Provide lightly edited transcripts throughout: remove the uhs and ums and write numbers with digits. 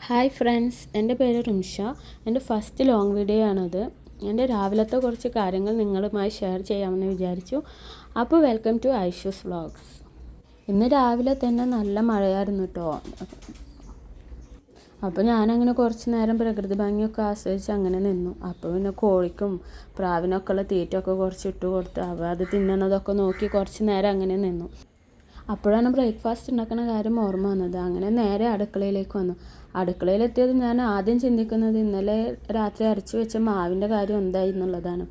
Hi friends, എൻ്റെ പേര് റിംഷ. എൻ്റെ ഫസ്റ്റ് ലോങ് വീഡിയോ ആണത്. എൻ്റെ രാവിലത്തെ കുറച്ച് കാര്യങ്ങൾ നിങ്ങളുമായി ഷെയർ ചെയ്യാമെന്ന് വിചാരിച്ചു. അപ്പോൾ വെൽക്കം ടു ഐഷൂസ് വ്ളോഗ്സ്. ഇന്ന് രാവിലെ തന്നെ നല്ല മഴയായിരുന്നു കേട്ടോ. അപ്പോൾ ഞാനങ്ങനെ കുറച്ച് നേരം പ്രകൃതി ഭംഗിയൊക്കെ ആസ്വദിച്ച് അങ്ങനെ നിന്നു. അപ്പോൾ പിന്നെ കോഴിക്കും പ്രാവിനൊക്കെ ഉള്ള തീറ്റയൊക്കെ കുറച്ച് ഇട്ട് കൊടുത്ത് അത് തിന്നണതൊക്കെ നോക്കി കുറച്ച് നേരം അങ്ങനെ നിന്നു. അപ്പോഴാണ് ബ്രേക്ക്ഫാസ്റ്റ് ഉണ്ടാക്കുന്ന കാര്യം ഓർമ്മ വന്നത്. അങ്ങനെ നേരെ അടുക്കളയിലേക്ക് വന്നു. അടുക്കളയിലെത്തിയത് ഞാൻ ആദ്യം ചിന്തിക്കുന്നത് ഇന്നലെ രാത്രി അരച്ച് വെച്ച മാവിൻ്റെ കാര്യം എന്തായി എന്നുള്ളതാണ്.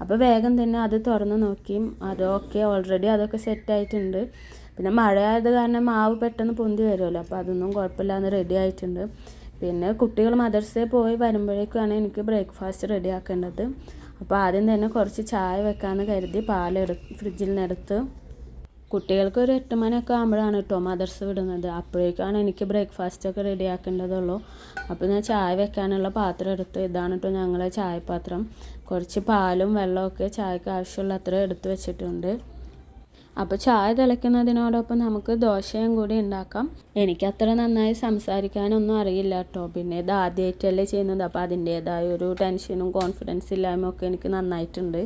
അപ്പോൾ വേഗം തന്നെ അത് തുറന്ന് നോക്കി. അതൊക്കെ ഓൾറെഡി അതൊക്കെ സെറ്റായിട്ടുണ്ട്. പിന്നെ മഴയായത് കാരണം മാവ് പെട്ടെന്ന് പൊന്തി വരുമല്ലോ, അപ്പോൾ അതൊന്നും കുഴപ്പമില്ലാന്ന് റെഡി ആയിട്ടുണ്ട്. പിന്നെ കുട്ടികൾ മദർസയിൽ പോയി വരുമ്പോഴേക്കാണ് എനിക്ക് ബ്രേക്ക്ഫാസ്റ്റ് റെഡി ആക്കേണ്ടത്. അപ്പോൾ ആദ്യം തന്നെ കുറച്ച് ചായ വെക്കാമെന്ന് കരുതി ഫ്രിഡ്ജിൽ നിന്നെടുത്ത് കുട്ടികൾക്ക് ഒരു 8 മണിയൊക്കെ ആകുമ്പോഴാണ് കേട്ടോ മദർസ വിടുന്നത്. അപ്പോഴേക്കാണ് എനിക്ക് ബ്രേക്ക്ഫാസ്റ്റൊക്കെ റെഡി ആക്കേണ്ടതുള്ളൂ. അപ്പോൾ ഞാൻ ചായ വെക്കാനുള്ള പാത്രം എടുത്ത്, ഇതാണ് കേട്ടോ ഞങ്ങളെ ചായപാത്രം. കുറച്ച് പാലും വെള്ളമൊക്കെ ചായക്ക് ആവശ്യമുള്ള അത്ര എടുത്ത് വെച്ചിട്ടുണ്ട്. അപ്പോൾ ചായ തിളയ്ക്കുന്നതിനോടൊപ്പം നമുക്ക് ദോശയും കൂടി ഉണ്ടാക്കാം. എനിക്കത്ര നന്നായി സംസാരിക്കാനൊന്നും അറിയില്ല കേട്ടോ. പിന്നെ ഇത് ആദ്യമായിട്ടല്ലേ ചെയ്യുന്നത്, അപ്പോൾ അതിൻ്റേതായ ഒരു ടെൻഷനും കോൺഫിഡൻസ് ഇല്ലായ്മയും ഒക്കെ എനിക്ക് നന്നായിട്ടുണ്ട്.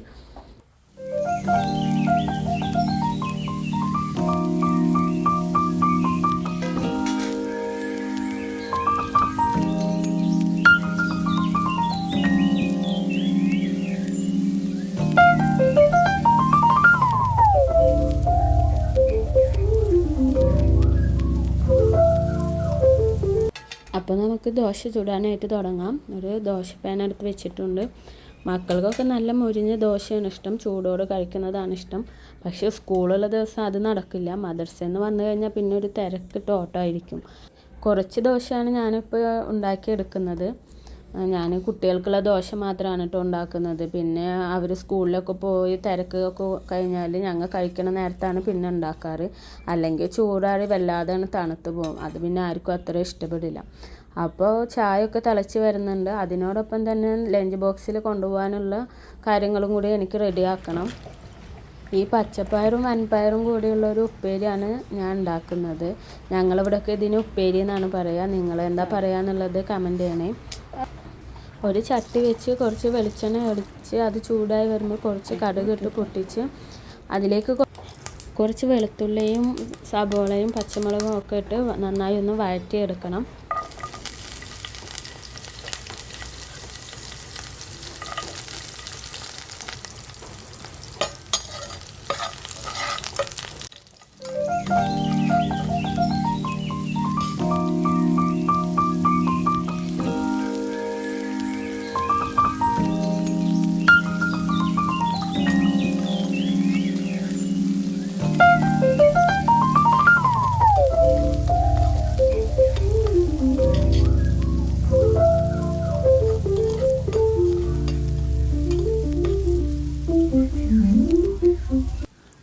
അപ്പോൾ നമുക്ക് ദോശ ചുടാനായിട്ട് തുടങ്ങാം. ഒരു ദോശ പാൻ എടുത്ത് വെച്ചിട്ടുണ്ട്. മക്കൾക്കൊക്കെ നല്ല മുരിഞ്ഞ ദോശയാണ് ഇഷ്ടം, ചൂടോട് കഴിക്കുന്നതാണ് ഇഷ്ടം. പക്ഷേ സ്കൂളുള്ള ദിവസം അത് നടക്കില്ല. മദർസയിൽ നിന്ന് വന്നു കഴിഞ്ഞാൽ പിന്നെ ഒരു തിരക്കിട്ട് ഓട്ടമായിരിക്കും. കുറച്ച് ദോശയാണ് ഞാനിപ്പോൾ ഉണ്ടാക്കിയെടുക്കുന്നത്. ഞാൻ കുട്ടികൾക്കുള്ള ദോശ മാത്രമാണ് കേട്ടോ ഉണ്ടാക്കുന്നത്. പിന്നെ അവർ സ്കൂളിലൊക്കെ പോയി തിരക്കൊക്കെ കഴിഞ്ഞാൽ ഞങ്ങൾ കഴിക്കണ നേരത്താണ് പിന്നെ ഉണ്ടാക്കാറ്. അല്ലെങ്കിൽ ചൂടാറി വല്ലാതെ തണുത്ത് പോകും. അത് പിന്നെ ആർക്കും അത്ര ഇഷ്ടപ്പെടില്ല. അപ്പോൾ ചായയൊക്കെ തിളച്ച് വരുന്നുണ്ട്. അതിനോടൊപ്പം തന്നെ ലഞ്ച് ബോക്സിൽ കൊണ്ടുപോകാനുള്ള കാര്യങ്ങളും കൂടി എനിക്ക് റെഡിയാക്കണം. ഈ പച്ചപ്പയറും വൻപയറും കൂടിയുള്ളൊരു ഉപ്പേരിയാണ് ഞാൻ ഉണ്ടാക്കുന്നത്. ഞങ്ങളിവിടെയൊക്കെ ഇതിന് ഉപ്പേരി എന്നാണ് പറയുക. നിങ്ങളെന്താ പറയുക എന്നുള്ളത് കമൻറ്റ് ചെയ്യണേ. ഒരു ചട്ടി വെച്ച് കുറച്ച് വെളിച്ചെണ്ണ ഒഴിച്ച് അത് ചൂടായി വരുമ്പോൾ കുറച്ച് കടുക് ഇട്ട് പൊട്ടിച്ച് അതിലേക്ക് കുറച്ച് വെളുത്തുള്ളിയും സബോളയും പച്ചമുളകും ഒക്കെ ഇട്ട് നന്നായി ഒന്ന് വഴറ്റിയെടുക്കണം.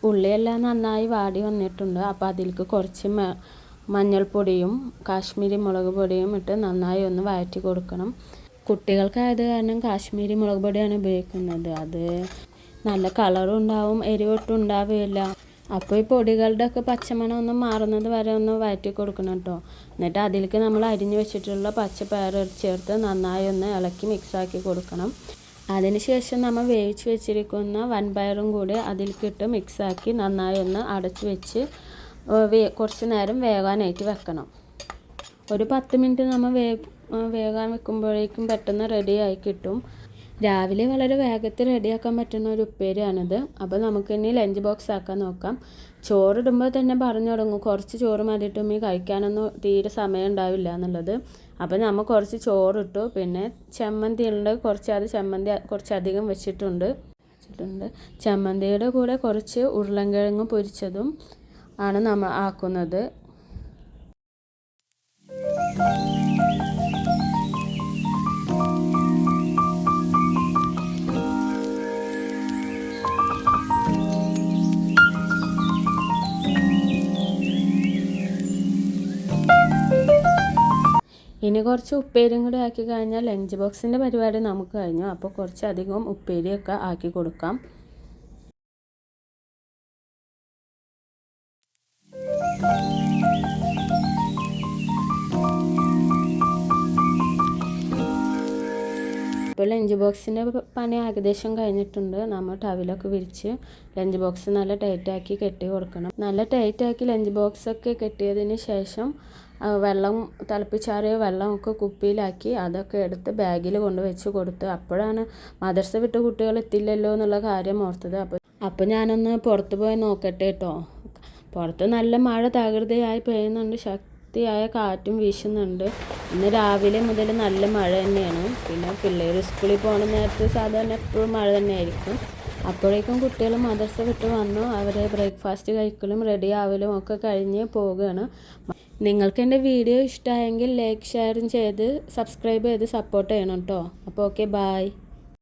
ഉള്ളിയെല്ലാം നന്നായി വാടി വന്നിട്ടുണ്ട്. അപ്പോൾ അതിലേക്ക് കുറച്ച് മഞ്ഞൾപ്പൊടിയും കാശ്മീരി മുളക് പൊടിയും ഇട്ട് നന്നായി ഒന്ന് വഴറ്റി കൊടുക്കണം. കുട്ടികൾക്കായത് കാരണം കാശ്മീരി മുളക് പൊടിയാണ് ഉപയോഗിക്കുന്നത്. അത് നല്ല കളറും ഉണ്ടാവും, എരിവൊട്ടും ഉണ്ടാവുകയില്ല. അപ്പോൾ ഈ പൊടികളുടെ ഒക്കെ പച്ചമണം ഒന്ന് മാറുന്നത് വരെ ഒന്ന് വഴറ്റി കൊടുക്കണം കേട്ടോ. എന്നിട്ട് അതിലേക്ക് നമ്മൾ അരിഞ്ഞു വെച്ചിട്ടുള്ള പച്ചപ്പയർ ചേർത്ത് നന്നായി ഒന്ന് ഇളക്കി മിക്സാക്കി കൊടുക്കണം. അതിനുശേഷം നമ്മൾ വേവിച്ച് വെച്ചിരിക്കുന്ന വൻപയറും കൂടി അതിലേക്കിട്ട് മിക്സാക്കി നന്നായി ഒന്ന് അടച്ച് വെച്ച് കുറച്ച് നേരം വേകാനായിട്ട് വെക്കണം. ഒരു 10 മിനിറ്റ് നമ്മൾ വേകാൻ വെക്കുമ്പോഴേക്കും പെട്ടെന്ന് റെഡിയായി കിട്ടും. രാവിലെ വളരെ വേഗത്തിൽ റെഡിയാക്കാൻ പറ്റുന്ന ഒരു ഉപ്പേരിയാണിത്. അപ്പോൾ നമുക്കിനി ലഞ്ച് ബോക്സ് ആക്കാൻ നോക്കാം. ചോറിടുമ്പോൾ തന്നെ പറഞ്ഞു തുടങ്ങും കുറച്ച് ചോറ് മതിയിട്ടും ഈ കഴിക്കാനൊന്നും തീരെ സമയം ഉണ്ടാവില്ല എന്നുള്ളത്. അപ്പോൾ നമ്മൾ കുറച്ച് ചോറിട്ടു. പിന്നെ ചമ്മന്തിയുണ്ട്, ചമ്മന്തി കുറച്ചധികം വെച്ചിട്ടുണ്ട്. ചമ്മന്തിയുടെ കൂടെ കുറച്ച് ഉരുളൻകിഴങ്ങ് പൊരിച്ചതും ആണ് നമ്മൾ ആക്കുന്നത്. ഇനി കുറച്ച് ഉപ്പേരിയും കൂടി ആക്കി കഴിഞ്ഞാൽ ലഞ്ച് ബോക്സിൻ്റെ പരിപാടി നമുക്ക് കഴിഞ്ഞു. അപ്പോൾ കുറച്ചധികം ഉപ്പേരിയൊക്കെ ആക്കി കൊടുക്കാം. ഇപ്പോൾ ലഞ്ച് ബോക്സിൻ്റെ പണി ഏകദേശം കഴിഞ്ഞിട്ടുണ്ട്. നമ്മൾ ടവലൊക്കെ വിരിച്ച് ലഞ്ച് ബോക്സ് നല്ല ടൈറ്റാക്കി കെട്ടി കൊടുക്കണം. നല്ല ടൈറ്റാക്കി ലഞ്ച് ബോക്സൊക്കെ കെട്ടിയതിന് ശേഷം വെള്ളം തിളപ്പിച്ചാറിയ വെള്ളമൊക്കെ കുപ്പിയിലാക്കി അതൊക്കെ എടുത്ത് ബാഗിൽ കൊണ്ട് വെച്ച് കൊടുത്ത്. അപ്പോഴാണ് മദർസ വിട്ട് കുട്ടികൾ എത്തില്ലല്ലോ എന്നുള്ള കാര്യം ഓർത്തത്. അപ്പോൾ ഞാനൊന്ന് പുറത്ത് പോയി നോക്കട്ടെ കേട്ടോ. പുറത്ത് നല്ല മഴ തകൃതിയായി പെയ്യുന്നുണ്ട്, ശക്തിയായ കാറ്റും വീശുന്നുണ്ട്. ഇന്ന് രാവിലെ മുതൽ നല്ല മഴ തന്നെയാണ്. പിന്നെ പിള്ളേർ സ്കൂളിൽ പോകുന്ന നേരത്ത് സാധാരണ എപ്പോഴും മഴ തന്നെയായിരിക്കും. അപ്പോഴേക്കും കുട്ടികൾ മദർസ വിട്ട് വന്നു. അവരെ ബ്രേക്ക്ഫാസ്റ്റ് കഴിക്കലും റെഡി ആവലും ഒക്കെ കഴിഞ്ഞ് പോവുകയാണ്. നിങ്ങൾക്ക് എൻ്റെ വീഡിയോ ഇഷ്ടമായെങ്കിൽ ലൈക്ക് ഷെയറും ചെയ്ത് സബ്സ്ക്രൈബ് ചെയ്ത് സപ്പോർട്ട് ചെയ്യണം കേട്ടോ. അപ്പോൾ ഓക്കെ, ബായ്.